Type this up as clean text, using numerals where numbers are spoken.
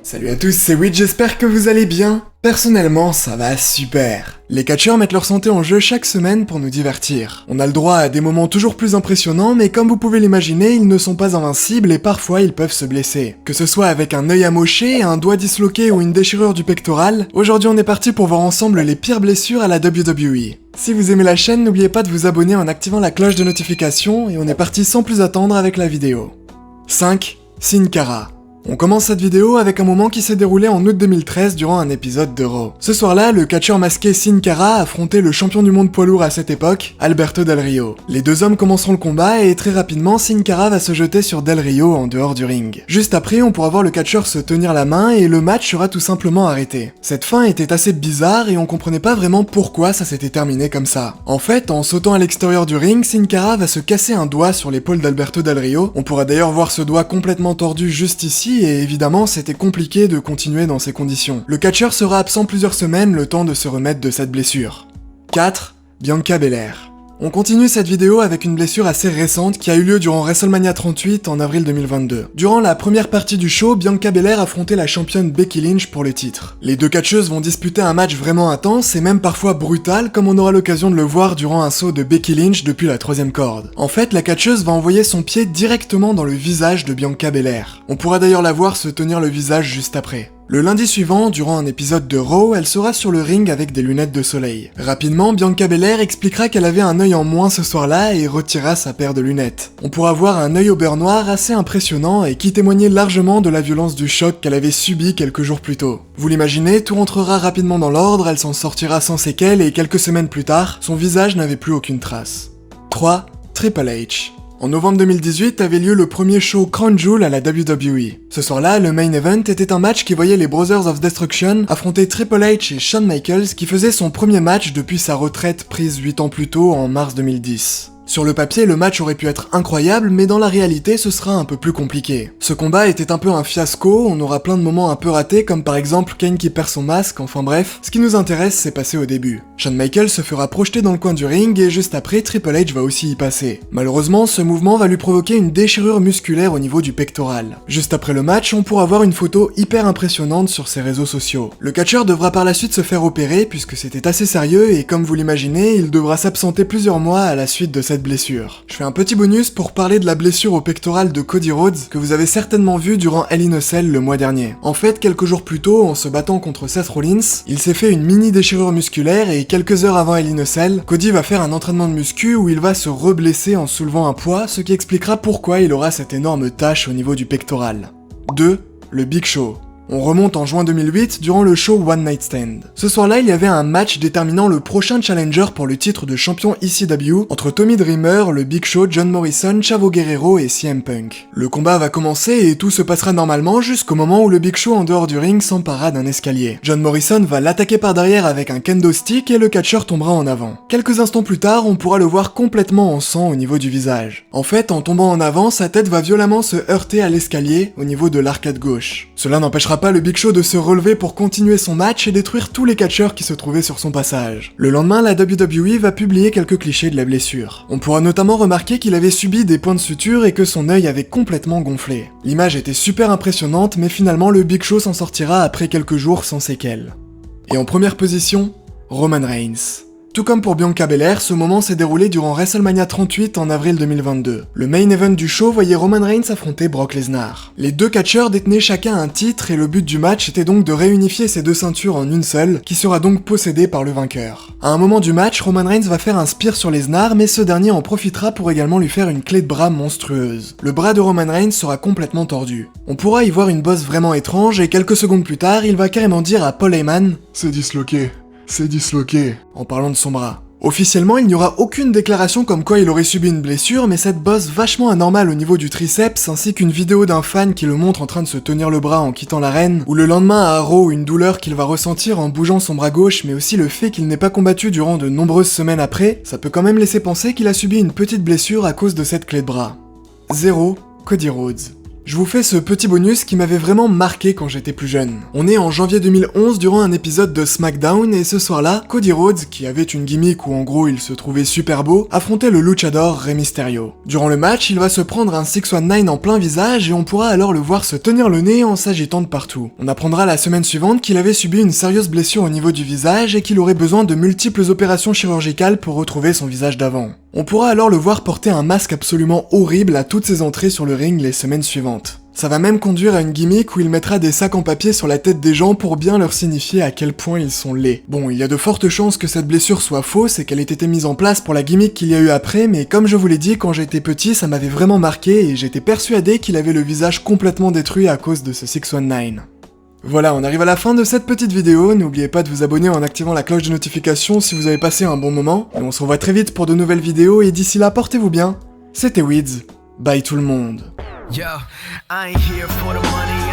Salut à tous, c'est Witch, j'espère que vous allez bien. Personnellement, ça va super. Les catcheurs mettent leur santé en jeu chaque semaine pour nous divertir. On a le droit à des moments toujours plus impressionnants, mais comme vous pouvez l'imaginer, ils ne sont pas invincibles et parfois ils peuvent se blesser. Que ce soit avec un œil amoché, un doigt disloqué ou une déchirure du pectoral, aujourd'hui on est parti pour voir ensemble les pires blessures à la WWE. Si vous aimez la chaîne, n'oubliez pas de vous abonner en activant la cloche de notification et on est parti sans plus attendre avec la vidéo. 5. Sin Cara. On commence cette vidéo avec un moment qui s'est déroulé en août 2013 durant un épisode de Raw. Ce soir-là, le catcheur masqué Sin Cara affrontait le champion du monde poids lourd à cette époque, Alberto Del Rio. Les deux hommes commenceront le combat et très rapidement, Sin Cara va se jeter sur Del Rio en dehors du ring. Juste après, on pourra voir le catcheur se tenir la main et le match sera tout simplement arrêté. Cette fin était assez bizarre et on comprenait pas vraiment pourquoi ça s'était terminé comme ça. En fait, en sautant à l'extérieur du ring, Sin Cara va se casser un doigt sur l'épaule d'Alberto Del Rio. On pourra d'ailleurs voir ce doigt complètement tordu juste ici et évidemment c'était compliqué de continuer dans ces conditions. Le catcheur sera absent plusieurs semaines le temps de se remettre de cette blessure. 4. Bianca Belair. On continue cette vidéo avec une blessure assez récente qui a eu lieu durant WrestleMania 38 en avril 2022. Durant la première partie du show, Bianca Belair affrontait la championne Becky Lynch pour le titre. Les deux catcheuses vont disputer un match vraiment intense et même parfois brutal comme on aura l'occasion de le voir durant un saut de Becky Lynch depuis la 3ème corde. En fait, la catcheuse va envoyer son pied directement dans le visage de Bianca Belair. On pourra d'ailleurs la voir se tenir le visage juste après. Le lundi suivant, durant un épisode de Raw, elle sera sur le ring avec des lunettes de soleil. Rapidement, Bianca Belair expliquera qu'elle avait un œil en moins ce soir-là et retirera sa paire de lunettes. On pourra voir un œil au beurre noir assez impressionnant et qui témoignait largement de la violence du choc qu'elle avait subi quelques jours plus tôt. Vous l'imaginez, tout rentrera rapidement dans l'ordre, elle s'en sortira sans séquelles et quelques semaines plus tard, son visage n'avait plus aucune trace. 3. Triple H. En novembre 2018 avait lieu le premier show Crown Jewel à la WWE. Ce soir-là, le main event était un match qui voyait les Brothers of Destruction affronter Triple H et Shawn Michaels qui faisait son premier match depuis sa retraite prise 8 ans plus tôt en mars 2010. Sur le papier, le match aurait pu être incroyable, mais dans la réalité, ce sera un peu plus compliqué. Ce combat était un peu un fiasco, on aura plein de moments un peu ratés, comme par exemple Kane qui perd son masque, enfin bref. Ce qui nous intéresse, c'est passé au début. Shawn Michaels se fera projeter dans le coin du ring, et juste après, Triple H va aussi y passer. Malheureusement, ce mouvement va lui provoquer une déchirure musculaire au niveau du pectoral. Juste après le match, on pourra voir une photo hyper impressionnante sur ses réseaux sociaux. Le catcheur devra par la suite se faire opérer, puisque c'était assez sérieux, et comme vous l'imaginez, il devra s'absenter plusieurs mois à la suite de cette blessure. Je fais un petit bonus pour parler de la blessure au pectoral de Cody Rhodes que vous avez certainement vu durant Hell in a Cell le mois dernier. En fait, quelques jours plus tôt, en se battant contre Seth Rollins, il s'est fait une mini déchirure musculaire et quelques heures avant Hell in a Cell, Cody va faire un entraînement de muscu où il va se reblesser en soulevant un poids, ce qui expliquera pourquoi il aura cette énorme tache au niveau du pectoral. 2. Le Big Show. On remonte en juin 2008 durant le show One Night Stand. Ce soir-là, il y avait un match déterminant le prochain challenger pour le titre de champion ECW entre Tommy Dreamer, le Big Show, John Morrison, Chavo Guerrero et CM Punk. Le combat va commencer et tout se passera normalement jusqu'au moment où le Big Show en dehors du ring s'empara d'un escalier. John Morrison va l'attaquer par derrière avec un kendo stick et le catcheur tombera en avant. Quelques instants plus tard, on pourra le voir complètement en sang au niveau du visage. En fait, en tombant en avant, sa tête va violemment se heurter à l'escalier au niveau de l'arcade gauche. Cela n'empêchera pas le Big Show de se relever pour continuer son match et détruire tous les catcheurs qui se trouvaient sur son passage. Le lendemain, la WWE va publier quelques clichés de la blessure. On pourra notamment remarquer qu'il avait subi des points de suture et que son œil avait complètement gonflé. L'image était super impressionnante, mais finalement le Big Show s'en sortira après quelques jours sans séquelles. Et en première position, Roman Reigns. Tout comme pour Bianca Belair, ce moment s'est déroulé durant WrestleMania 38 en avril 2022. Le main event du show voyait Roman Reigns affronter Brock Lesnar. Les deux catcheurs détenaient chacun un titre et le but du match était donc de réunifier ces deux ceintures en une seule, qui sera donc possédée par le vainqueur. À un moment du match, Roman Reigns va faire un spear sur Lesnar, mais ce dernier en profitera pour également lui faire une clé de bras monstrueuse. Le bras de Roman Reigns sera complètement tordu. On pourra y voir une bosse vraiment étrange et quelques secondes plus tard, il va carrément dire à Paul Heyman « C'est disloqué. C'est disloqué », en parlant de son bras. Officiellement, il n'y aura aucune déclaration comme quoi il aurait subi une blessure, mais cette bosse vachement anormale au niveau du triceps, ainsi qu'une vidéo d'un fan qui le montre en train de se tenir le bras en quittant l'arène, ou le lendemain à Raw une douleur qu'il va ressentir en bougeant son bras gauche, mais aussi le fait qu'il n'ait pas combattu durant de nombreuses semaines après, ça peut quand même laisser penser qu'il a subi une petite blessure à cause de cette clé de bras. 0. Cody Rhodes. Je vous fais ce petit bonus qui m'avait vraiment marqué quand j'étais plus jeune. On est en janvier 2011 durant un épisode de SmackDown et ce soir-là, Cody Rhodes, qui avait une gimmick où en gros il se trouvait super beau, affrontait le luchador Rey Mysterio. Durant le match, il va se prendre un 619 en plein visage et on pourra alors le voir se tenir le nez en s'agitant de partout. On apprendra la semaine suivante qu'il avait subi une sérieuse blessure au niveau du visage et qu'il aurait besoin de multiples opérations chirurgicales pour retrouver son visage d'avant. On pourra alors le voir porter un masque absolument horrible à toutes ses entrées sur le ring les semaines suivantes. Ça va même conduire à une gimmick où il mettra des sacs en papier sur la tête des gens pour bien leur signifier à quel point ils sont laids. Bon, il y a de fortes chances que cette blessure soit fausse et qu'elle ait été mise en place pour la gimmick qu'il y a eu après, mais comme je vous l'ai dit, quand j'étais petit, ça m'avait vraiment marqué et j'étais persuadé qu'il avait le visage complètement détruit à cause de ce 619. Voilà, on arrive à la fin de cette petite vidéo, n'oubliez pas de vous abonner en activant la cloche de notification si vous avez passé un bon moment, et on se revoit très vite pour de nouvelles vidéos, et d'ici là, portez-vous bien, c'était Weeds, bye tout le monde. Yo, I ain't here for the money.